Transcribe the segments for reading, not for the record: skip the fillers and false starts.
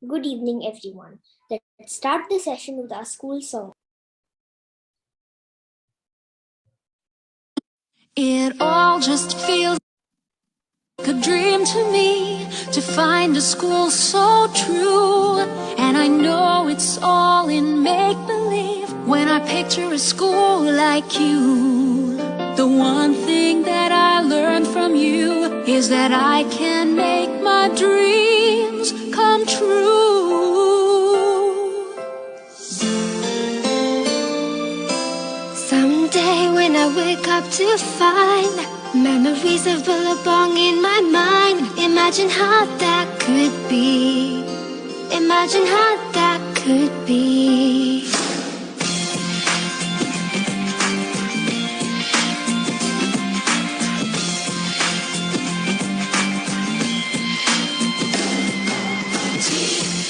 Good evening, everyone. Let's start the session with our school song. It all just feels like a dream to me, to find a school so true. And I know it's all in make-believe when I picture a school like you. The one thing that I learned from you is that I can make my dreams come true. Someday when I wake up to find memories of Billabong in my mind, imagine how that could be. Imagine how that could be. T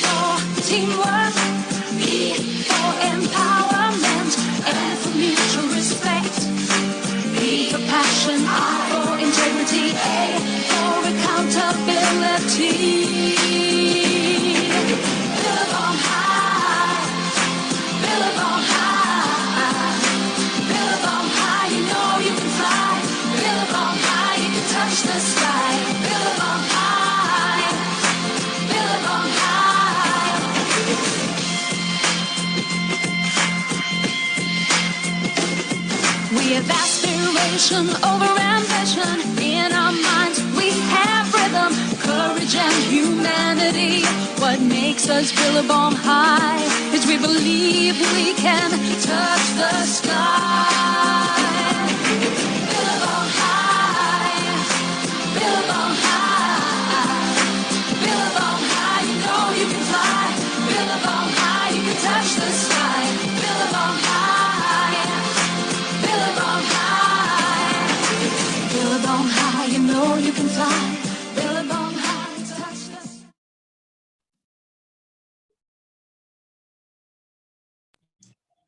for teamwork, E for empowerment, N for mutual respect, B for passion, I for integrity, A for accountability. Billabong high, Billabong high, Billabong high, you know you can fly. Billabong high, you can touch the sky. Billabong high, Billabong high. We have aspiration over ambition. In our minds we have rhythm, courage and humanity. What makes us Billabong high is we believe we can touch the sky. Billabong high, Billabong high, Billabong high, you know you can fly. Billabong high, you can touch the sky. Billabong high, Billabong high, Billabong high, you know you can fly. Billabong high, touch the sky.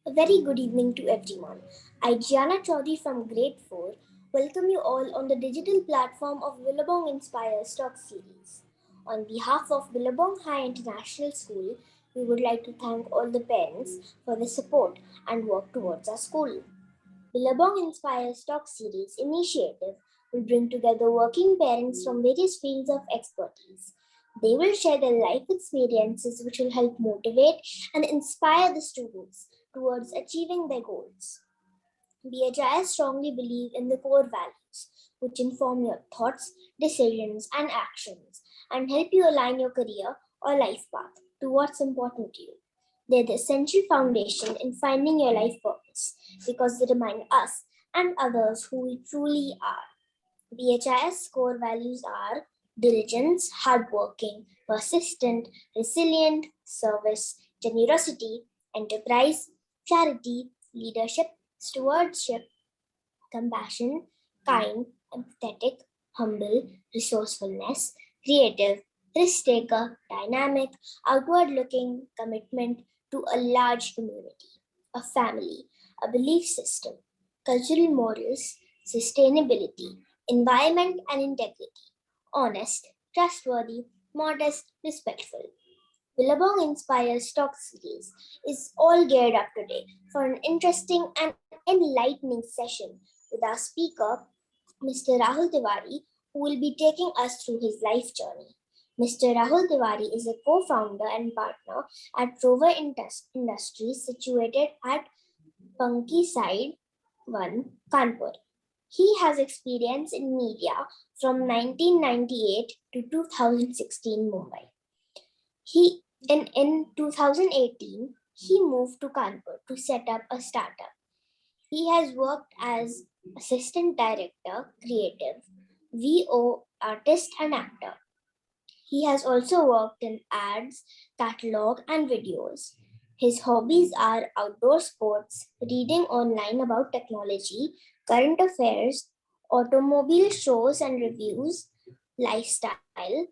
A very good evening to everyone. I, Gianna Chaudhary from Grade 4, welcome you all on the digital platform of Billabong Inspire Stock Series. On behalf of Billabong High International School, we would like to thank all the parents for the support and work towards our school. Billabong Inspire Stock Series initiative will bring together working parents from various fields of expertise. They will share their life experiences which will help motivate and inspire the students towards achieving their goals. BHIS strongly believe in the core values, which inform your thoughts, decisions, and actions and help you align your career or life path to what's important to you. They're the essential foundation in finding your life purpose because they remind us and others who we truly are. BHIS core values are diligence, hardworking, persistent, resilient, service, generosity, enterprise, charity, leadership, stewardship, compassion, kind, empathetic, humble, resourcefulness, creative, risk taker, dynamic, outward looking, commitment to a large community, a family, a belief system, cultural morals, sustainability, environment and integrity, honest, trustworthy, modest, respectful. Billabong Inspire Stock Series is all geared up today for an interesting and enlightening session with our speaker, Mr. Rahul Tiwari, who will be taking us through his life journey. Mr. Rahul Tiwari is a co-founder and partner at Rover Industries situated at Punky Side 1, Kanpur. He has experience in media from 1998 to 2016 Mumbai. In 2018, he moved to Kanpur to set up a startup. He has worked as assistant director, creative, VO, artist and actor. He has also worked in ads, catalog and videos. His hobbies are outdoor sports, reading online about technology, current affairs, automobile shows and reviews, lifestyle,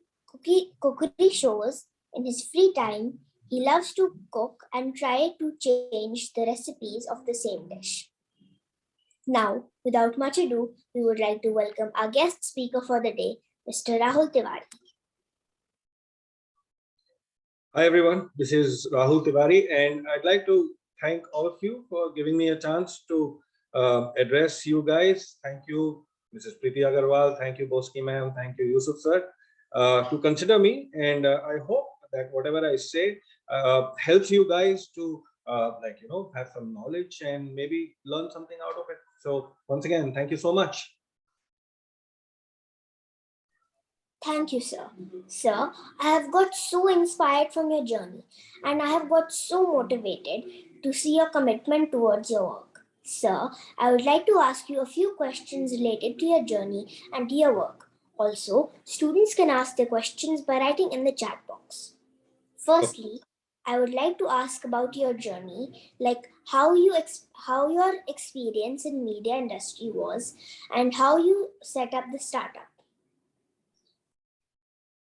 cookery shows. In his free time, he loves to cook and try to change the recipes of the same dish. Now, without much ado, we would like to welcome our guest speaker for the day, Mr. Rahul Tiwari. Hi everyone, this is Rahul TIWARI, and I'd like to thank all of you for giving me a chance to address you guys. Thank you, Mrs. Preeti Agarwal. Thank you, Boski ma'am. Thank you, Yusuf sir, to consider me. And I hope that whatever I say helps you guys to have some knowledge and maybe learn something out of it. So once again, thank you so much. Thank you, sir. Sir, I have got so inspired from your journey and I have got so motivated to see your commitment towards your work. Sir, I would like to ask you a few questions related to your journey and to your work. Also, students can ask their questions by writing in the chat box. Firstly, I would like to ask about your journey, like how your experience in media industry was and how you set up the startup.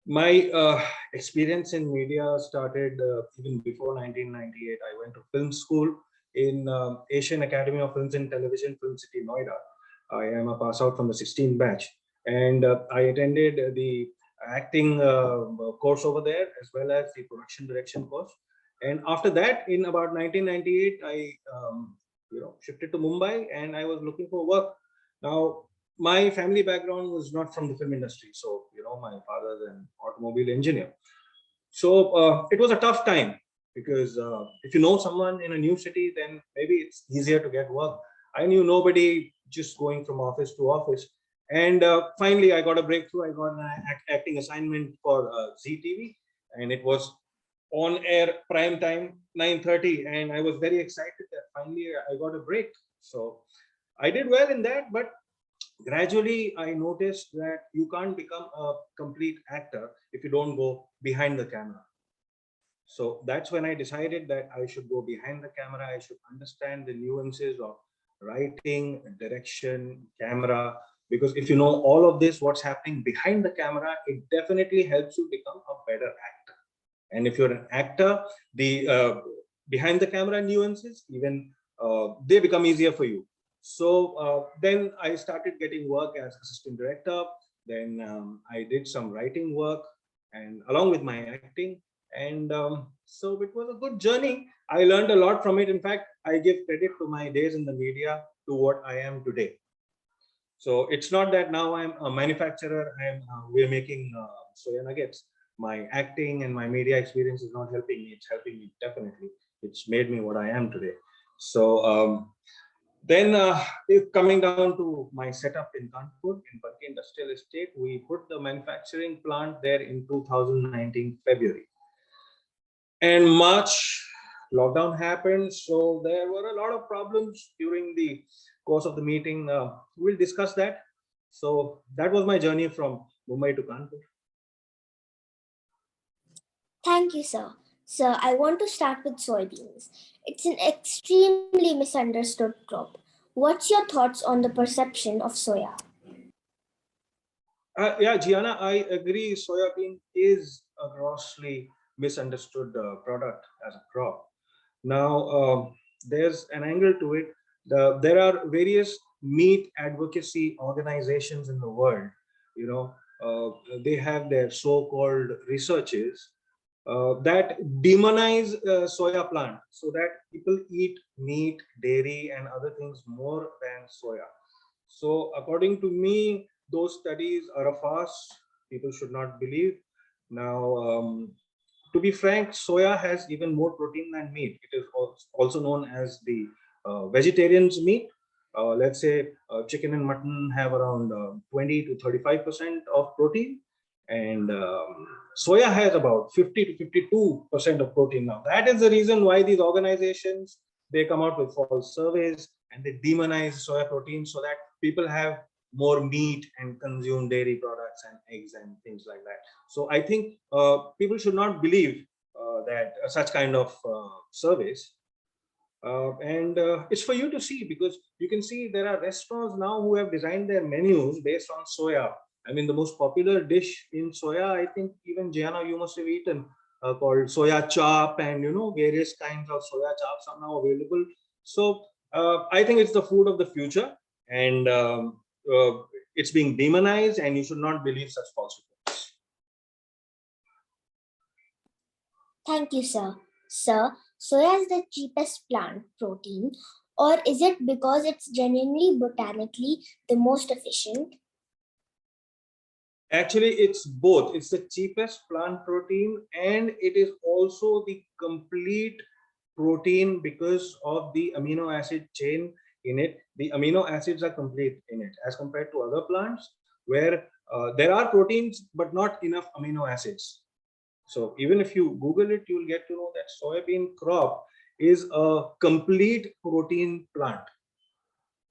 My experience in media started even before 1998. I went to film school in Asian Academy of Films and Television, Film City, Noida. I am a pass out from the 16th batch, and I attended the acting course over there as well as the production direction course. And after that, in about 1998, I shifted to Mumbai, and I was looking for work. Now, my family background was not from the film industry, so my father is an automobile engineer. So it was a tough time because if you know someone in a new city, then maybe it's easier to get work. I knew nobody, just going from office to office. And finally, I got a breakthrough. I got an acting assignment for ZTV, and it was on air prime time 9:30, and I was very excited that finally I got a break. So I did well in that, but gradually I noticed that you can't become a complete actor if you don't go behind the camera. So that's when I decided that I should go behind the camera. I should understand the nuances of writing, direction, camera, because if you know all of this, what's happening behind the camera, it definitely helps you become a better actor. And if you're an actor, the behind the camera nuances, even they become easier for you. So then I started getting work as assistant director. Then I did some writing work and along with my acting. And so it was a good journey. I learned a lot from it. In fact, I give credit to my days in the media to what I am today. So it's not that now I'm a manufacturer and we're making soya nuggets. My acting and my media experience is not helping me. It's helping me definitely. It's made me what I am today. So then if coming down to my setup in Kanpur, in Parki Industrial Estate, we put the manufacturing plant there in 2019 February. And March, lockdown happened. So there were a lot of problems during the course of the meeting. We'll discuss that. So that was my journey from Mumbai to Kanpur. Thank you, sir. Sir, I want to start with soybeans. It's an extremely misunderstood crop. What's your thoughts on the perception of soya? Yeah, Gianna, I agree. Soybean is a grossly misunderstood product as a crop. Now, there's an angle to it. There are various meat advocacy organizations in the world. They have their so-called researches that demonize soya plant so that people eat meat, dairy, and other things more than soya. So according to me, those studies are a farce. People should not believe. Now, to be frank, soya has even more protein than meat. It is also known as the vegetarian's meat. Let's say chicken and mutton have around 20 to 35% of protein, and soya has about 50 to 52% of protein. Now, that is the reason why these organizations, they come out with false surveys and they demonize soya protein so that people have more meat and consume dairy products and eggs and things like that. So I think people should not believe that such kind of surveys. And it's for you to see, because you can see there are restaurants now who have designed their menus based on soya. I mean, the most popular dish in soya, I think even Gianna, you must have eaten, called soya chop, and various kinds of soya chops are now available. So I think it's the food of the future, and it's being demonized, and you should not believe such falsehoods. Thank you, sir. Sir, soya is the cheapest plant protein, or is it because it's genuinely botanically the most efficient? Actually, it's both. It's the cheapest plant protein, and it is also the complete protein because of the amino acid chain in it. The amino acids are complete in it as compared to other plants where there are proteins but not enough amino acids. So even if you Google it, you'll get to know that soybean crop is a complete protein plant.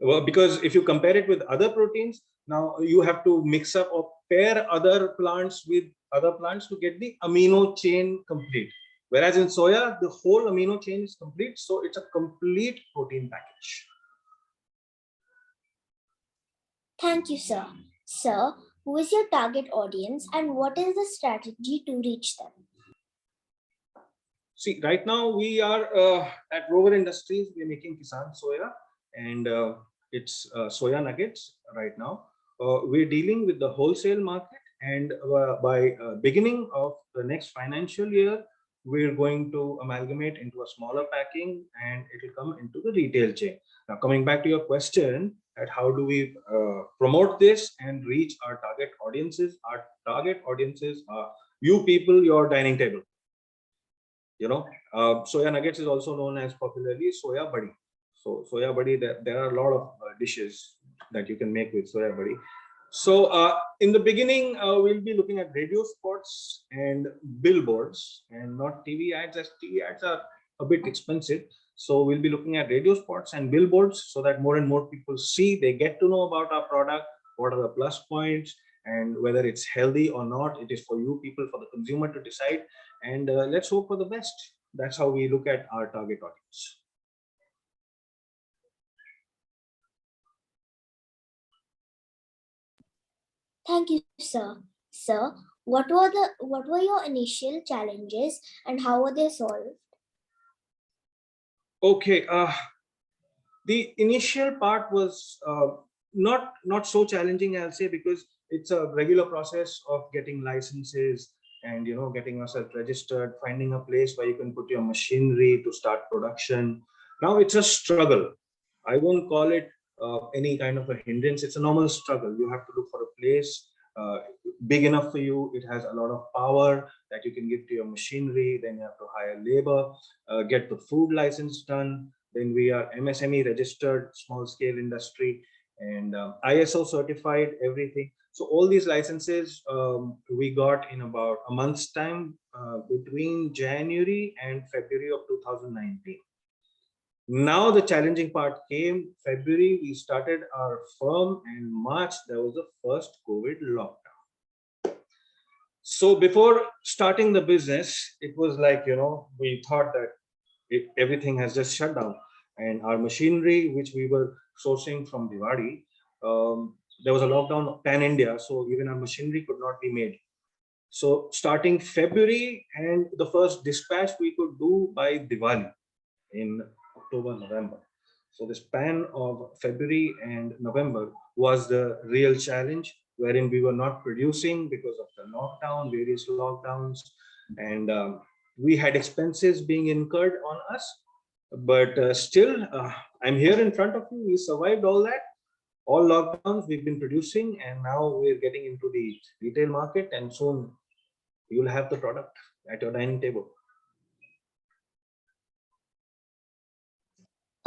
Well, because if you compare it with other proteins, now you have to mix up or pair other plants with other plants to get the amino chain complete. Whereas in soya, the whole amino chain is complete, so it's a complete protein package. Thank you, sir. Sir, who is your target audience and what is the strategy to reach them? See, right now we are at Rover Industries. We're making Kisan soya, and it's soya nuggets right now. We're dealing with the wholesale market, and by beginning of the next financial year, we're going to amalgamate into a smaller packing, and it will come into the retail chain. Now, coming back to your question, at how do we promote this and reach our target audiences? Our target audiences are you people, your dining table. Soya nuggets is also known as popularly soya badi. So soya badi, there are a lot of dishes that you can make with soya badi. So in the beginning, we'll be looking at radio spots and billboards and not TV ads, as TV ads are a bit expensive. So we'll be looking at radio spots and billboards so that more and more people see, they get to know about our product, what are the plus points, and whether it's healthy or not. It is for you people, for the consumer to decide. And let's hope for the best. That's how we look at our target audience. Thank you, sir. Sir, what were your initial challenges and how were they solved? Okay, the initial part was not so challenging, I'll say, because it's a regular process of getting licenses and getting yourself registered, finding a place where you can put your machinery to start production. Now it's a struggle. I won't call it any kind of a hindrance. It's a normal struggle. You have to look for a place uh, big enough for you. It has a lot of power that you can give to your machinery. Then you have to hire labor, get the food license done. Then we are MSME registered, small scale industry, and ISO certified, everything. So all these licenses we got in about a month's time between January and February of 2019. Now the challenging part came February. We started our firm, and March there was the first COVID lockdown. So before starting the business, it was like we thought that everything has just shut down, and our machinery, which we were sourcing from TIWARI, there was a lockdown pan India, so even our machinery could not be made. So starting February, and the first dispatch we could do by Diwali in October, November. So the span of February and November was the real challenge, wherein we were not producing because of the lockdown, various lockdowns, and we had expenses being incurred on us. But still, I'm here in front of you. We survived all that, all lockdowns. We've been producing, and now we're getting into the retail market, and soon you'll have the product at your dining table.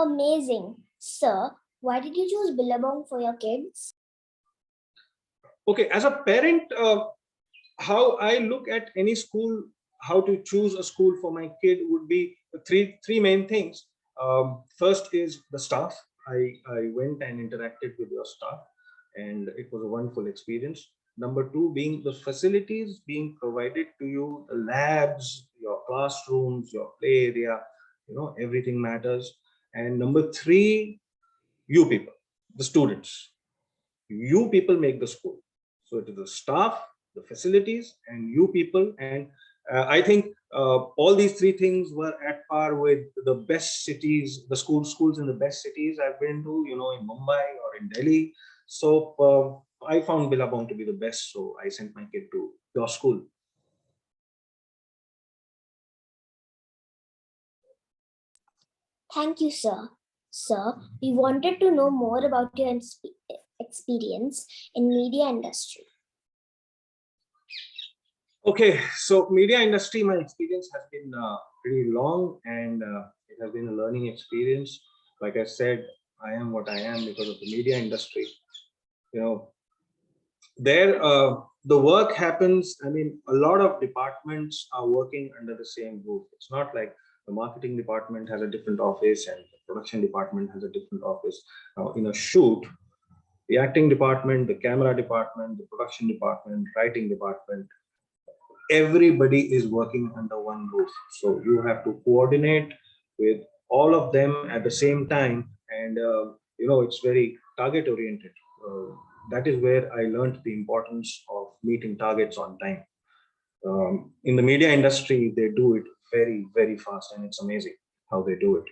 Amazing. Sir, why did you choose Billabong for your kids? Okay, as a parent, how I look at any school, how to choose a school for my kid would be three main things. First is the staff. I went and interacted with your staff, and it was a wonderful experience. Number two being the facilities being provided to you, the labs, your classrooms, your play area, everything matters. And number three, you people, the students. You people make the school. So it is the staff, the facilities, and you people. And I think all these three things were at par with the best cities, the schools in the best cities I've been to, in Mumbai or in Delhi. So I found Billabong to be the best. So I sent my kid to your school. Thank you, sir. Sir, we wanted to know more about your experience in media industry. Okay, so media industry, my experience has been pretty long, and it has been a learning experience. Like I said, I am what I am because of the media industry. You know, there the work happens. I mean, a lot of departments are working under the same roof. It's not like the marketing department has a different office and the production department has a different office. Now, in a shoot, the acting department, the camera department, the production department, writing department, everybody is working under one roof. So you have to coordinate with all of them at the same time, and it's very target oriented. That is where I learned the importance of meeting targets on time. In the media industry, they do it very, very fast, and it's amazing how they do it.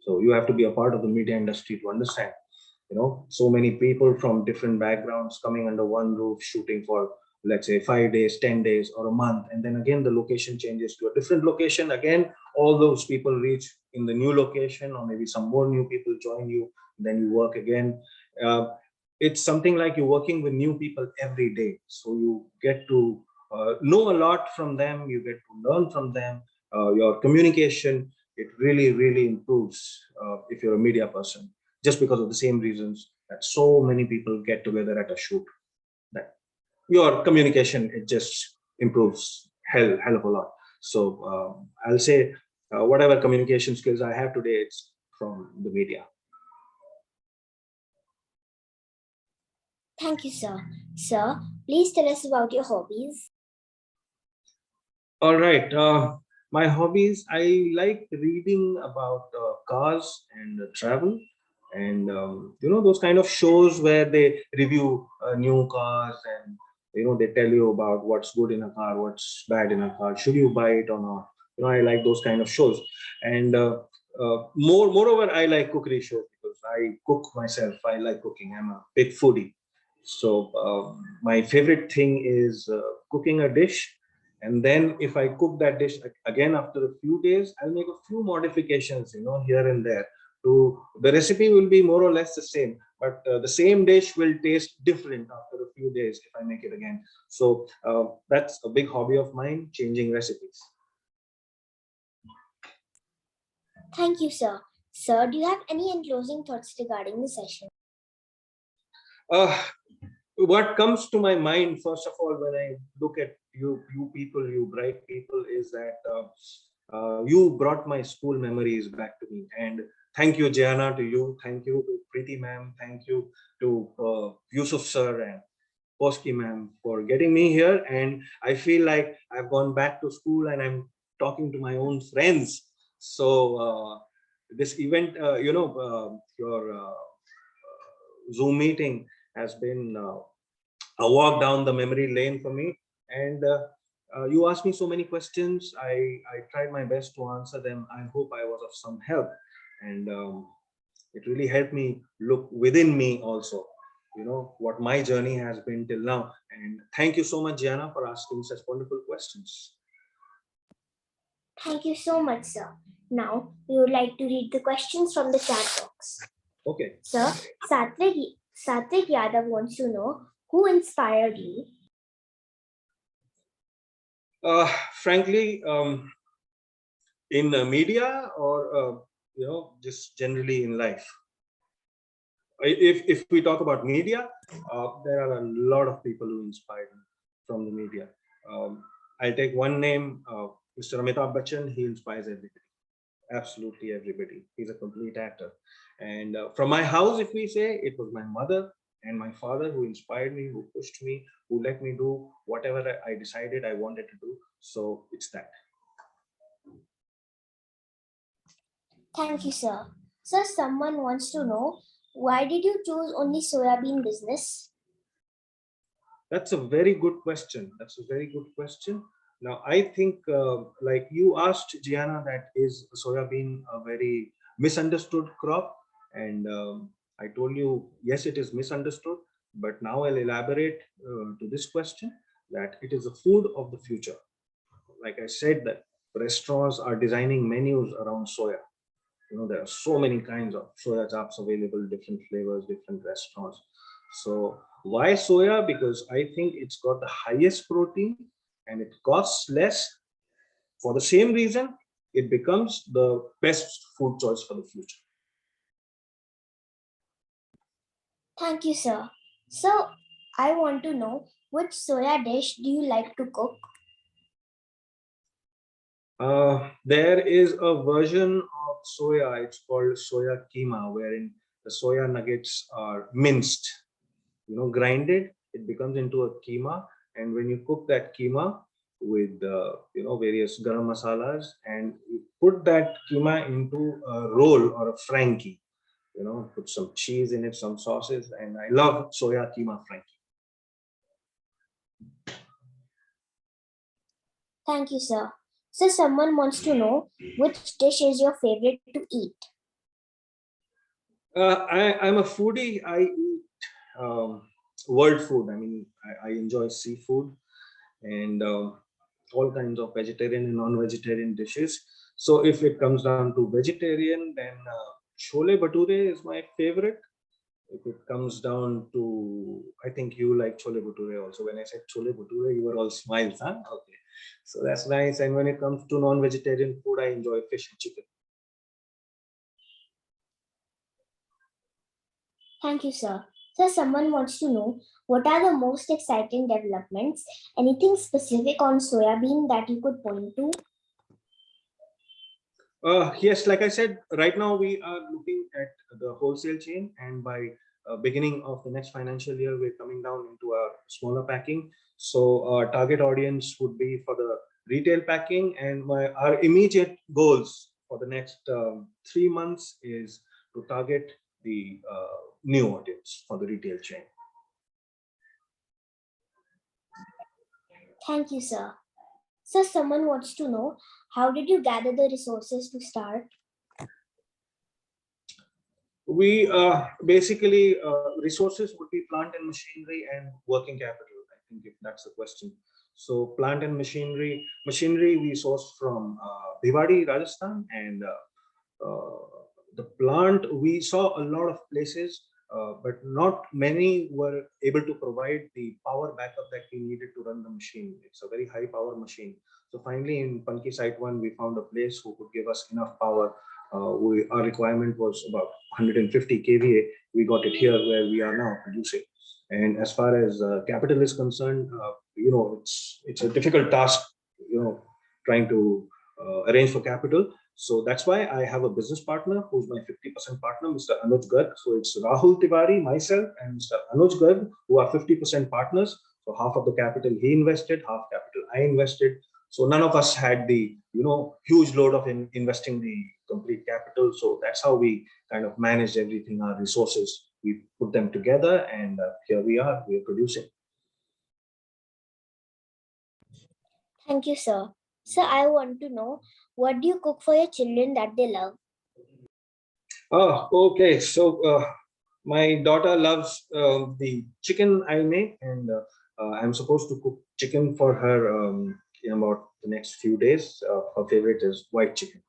So you have to be a part of the media industry to understand. So many people from different backgrounds coming under one roof, shooting for, let's say, 5 days, 10 days, or a month, and then again the location changes to a different location. Again, all those people reach in the new location, or maybe some more new people join you. Then you work again. uh, it's something like you're working with new people every day, so you get to know a lot from them, you get to learn from them. Your communication, it really, really improves if you're a media person, just because of the same reasons that so many people get together at a shoot. That your communication, it just improves hell of a lot. So I'll say whatever communication skills I have today, it's from the media. Thank you, sir. Sir, please tell us about your hobbies. All right. My hobbies, I like reading about cars and travel, and those kind of shows where they review new cars, and they tell you about what's good in a car, what's bad in a car, should you buy it or not. I like those kind of shows, and moreover, I like cookery shows because I cook myself. I like cooking. I'm a big foodie, so my favorite thing is cooking a dish, and then if I cook that dish again after a few days, I'll make a few modifications, here and there. To the recipe will be more or less the same, but the same dish will taste different after a few days if I make it again. So that's a big hobby of mine, changing recipes. Thank you, sir. Sir, do you have any closing thoughts regarding the session? Uh, what comes to my mind, first of all, when I look at you people, you bright people, is that you brought my school memories back to me. And thank you, Jana, to you. Thank you to Preeti ma'am. Thank you to Yusuf sir and Koski ma'am for getting me here. And I feel like I've gone back to school and I'm talking to my own friends. So this event, your Zoom meeting has been a walk down the memory lane for me. And you asked me so many questions. I tried my best to answer them. I hope I was of some help. And it really helped me look within me also, what my journey has been till now. And thank you so much, Jana, for asking such wonderful questions. Thank you so much, sir. Now, we would like to read the questions from the chat box. Okay. Sir, Satvik Yadav wants to know who inspired you. Frankly, in the media, or just generally in life. If we talk about media, there are a lot of people who inspired me from the media. I'll take one name, Mr. Amitabh Bachchan. He inspires everybody, absolutely everybody. He's a complete actor. And from my house, if we say, it was my mother and my father who inspired me, who pushed me, who let me do whatever I decided I wanted to do. So it's that. Thank you, sir. Sir, someone wants to know why did you choose only soybean business? That's a very good question. That's a very good question. Now, I think, like you asked, Gianna, that is soybean a very misunderstood crop? And I told you, yes, it is misunderstood. But now I'll elaborate to this question, that it is a food of the future. Like I said, that restaurants are designing menus around soya. There are so many kinds of soya chaps available, different flavors, different restaurants. So why soya? Because I think it's got the highest protein and it costs less. For the same reason, it becomes the best food choice for the future. Thank you, sir. So, I want to know, which soya dish do you like to cook? There is a version of soya, it's called soya keema, wherein the soya nuggets are minced, grinded, it becomes into a keema. And when you cook that keema with, various garam masalas, and you put that keema into a roll or a frankie, put some cheese in it, some sauces, and I love soya keema frankie. Thank you, sir. So, someone wants to know, which dish is your favorite to eat? I'm a foodie. I eat world food. I mean, I enjoy seafood and all kinds of vegetarian and non-vegetarian dishes. So if it comes down to vegetarian, then chole bhature is my favorite. If it comes down to, I think you like chole bhature also. When I said chole bhature, you were all smiles, huh? Okay, so that's nice. And when it comes to non-vegetarian food, I enjoy fish and chicken. Thank you, sir. So, someone wants to know, what are the most exciting developments? Anything specific on soybean that you could point to? Yes, like I said, right now we are looking at the wholesale chain, and by beginning of the next financial year, we're coming down into a smaller packing. So our target audience would be for the retail packing, and our immediate goals for the next 3 months is to target the new audience for the retail chain. Thank you, sir. So, someone wants to know, how did you gather the resources to start? We basically resources would be plant and machinery and working capital. I think if that's the question. So plant and machinery we source from Bhiwadi, Rajasthan, and the plant we saw a lot of places, but not many were able to provide the power backup that we needed to run the machine. It's a very high power machine. So finally, in Panki Site 1, we found a place who could give us enough power. Our requirement was about 150 kVA. We got it here where we are now producing. And as far as capital is concerned, it's a difficult task, trying to arrange for capital. So that's why I have a business partner who's my 50% partner, Mr. Anuj Garg. So it's Rahul Tiwari, myself, and Mr. Anuj Garg, who are 50% partners. So half of the capital he invested, half capital I invested. So none of us had the huge load of investing the complete capital. So that's how we kind of managed everything, our resources. We put them together, and here we are producing. Thank you, sir. So, I want to know, what do you cook for your children that they love? Oh, okay. So my daughter loves the chicken I make, and I'm supposed to cook chicken for her in about the next few days. Her favorite is white chicken.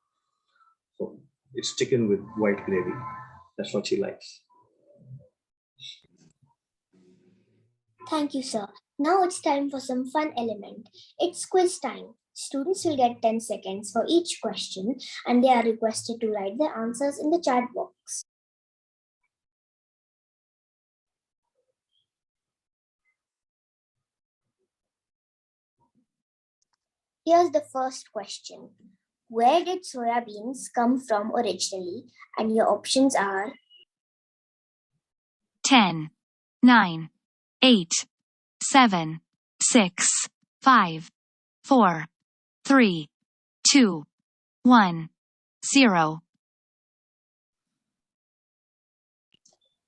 So it's chicken with white gravy. That's what she likes. Thank you, sir. Now it's time for some fun element. It's quiz time. Students will get 10 seconds for each question, and they are requested to write their answers in the chat box. Here's the first question. Where did soybeans come from originally? And your options are 10, 9, 8, 7, 6, 5, 4, 3, 2, 1, 0.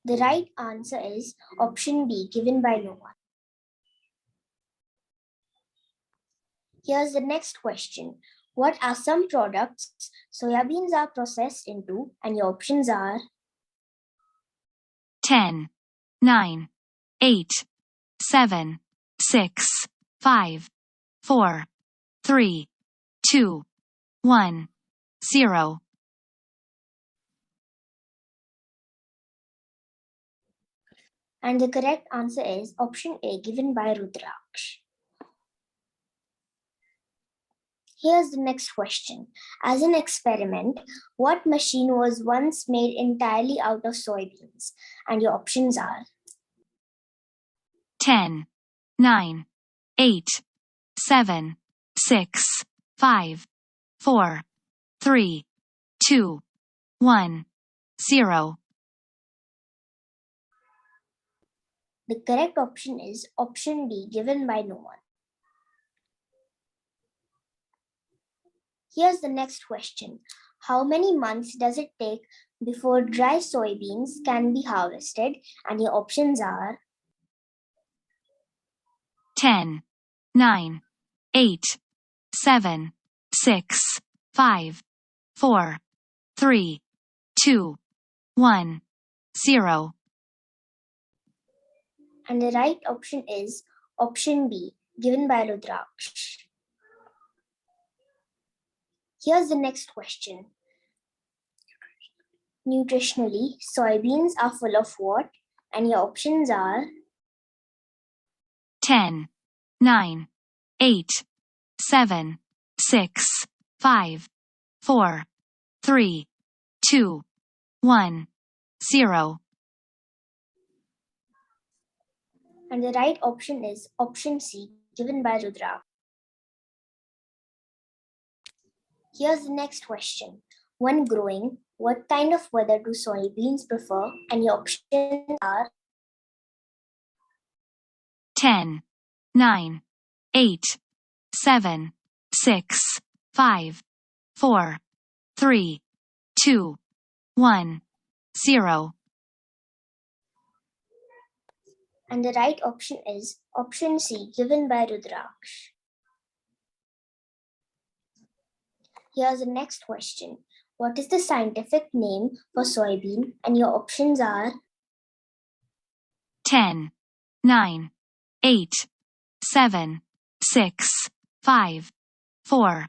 the right answer is option B, given by no one. Here's the next question. What are some products soybeans are processed into? And your options are 10, 9, 8, 7, 6, 5, 4, 3, 2, 1, 0. And the correct answer is option A, given by Rudraksh. Here's the next question. As an experiment, what machine was once made entirely out of soybeans? And your options are 10, 9, 8, 7, 6, 5, 4, 3, 2, 1, 0. the correct option is option B, given by no one. Here's the next question. How many months does it take before dry soybeans can be harvested? And your options are 10, 9, 8, 7, 6, 5, 4, 3, 2, 1, 0. and the right option is option B, given by Rudraksh. Here's the next question. Nutritionally, soybeans are full of what? And your options are 10, 9, 8, 7, 6, 5, 4, 3, 2, 1, 0. and the right option is option C, given by Rudraksh. Here's the next question. When growing, what kind of weather do soybeans prefer? And your options are 10, 9, 8, 7, 6, 5, 4, 3, 2, 1, 0. and the right option is option C, given by Rudraksh. Here's the next question. What is the scientific name for soybean? And your options are 10, 9, 8, 7, 6, 5, 4,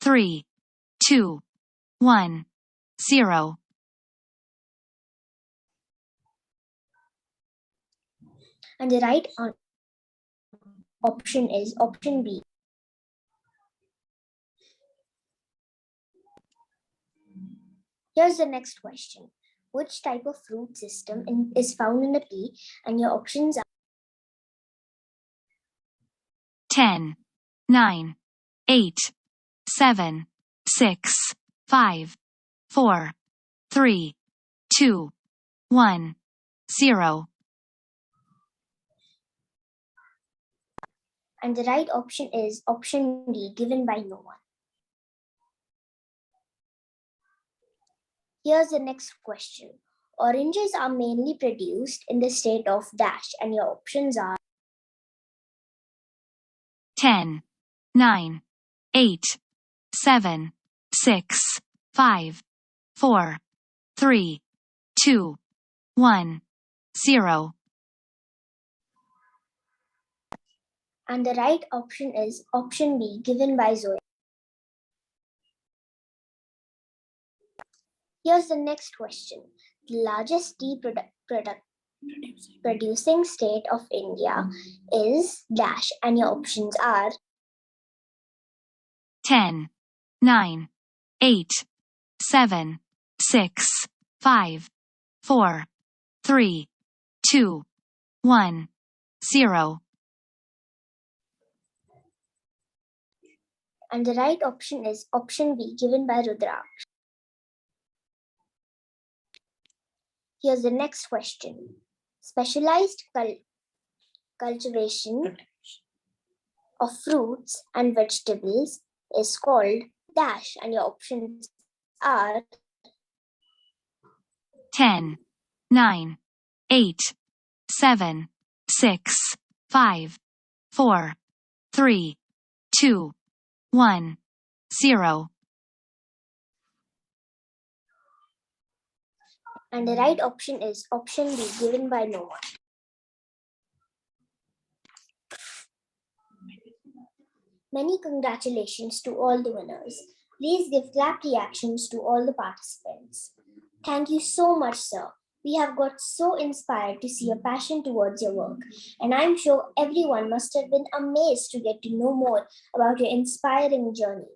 3, 2, 1, 0. and the right option is option B. Here's the next question. Which type of root system is found in a pea? And your options are 10, 9, 8, 7, 6, 5, 4, 3, 2, 1, 0. and the right option is option D, given by no one. Here's the next question. Oranges are mainly produced in the state of dash, and your options are 10, 9, 8, 7, 6, 5, 4, 3, 2, 1, 0. and the right option is option B, given by Zoe. Here's the next question. The largest tea producing state of India is dash, and your options are 10, 9, 8, 7, 6, 5, 4, 3, 2, 1, 0. and the right option is option B, given by Rudraksh. Here's the next question. Specialized cultivation of fruits and vegetables is called dash, and your options are 10, 9, 8, 7, 6, 5, 4, 3, 2, 1, 0. and the right option is option B, given by no one. Many congratulations to all the winners. Please give clap reactions to all the participants. Thank you so much, sir. We have got so inspired to see your passion towards your work, and I'm sure everyone must have been amazed to get to know more about your inspiring journey.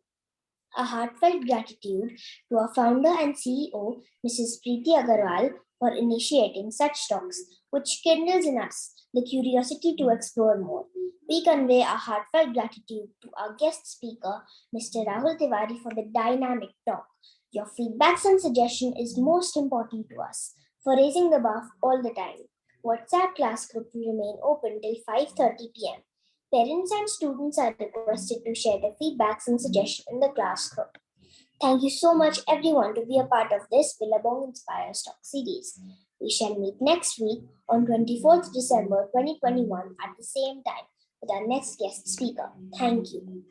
A heartfelt gratitude to our founder and CEO, Mrs. Preeti Agarwal, for initiating such talks, which kindles in us the curiosity to explore more. We convey our heartfelt gratitude to our guest speaker, Mr. Rahul Tiwari, for the dynamic talk. Your feedbacks and suggestion is most important to us for raising the bar all the time. WhatsApp class group will remain open till 5:30 p.m. Parents and students are requested to share their feedbacks and suggestions in the class group. Thank you so much, everyone, to be a part of this Billabong Inspire Stock series. We shall meet next week on 24th December 2021 at the same time with our next guest speaker. Thank you.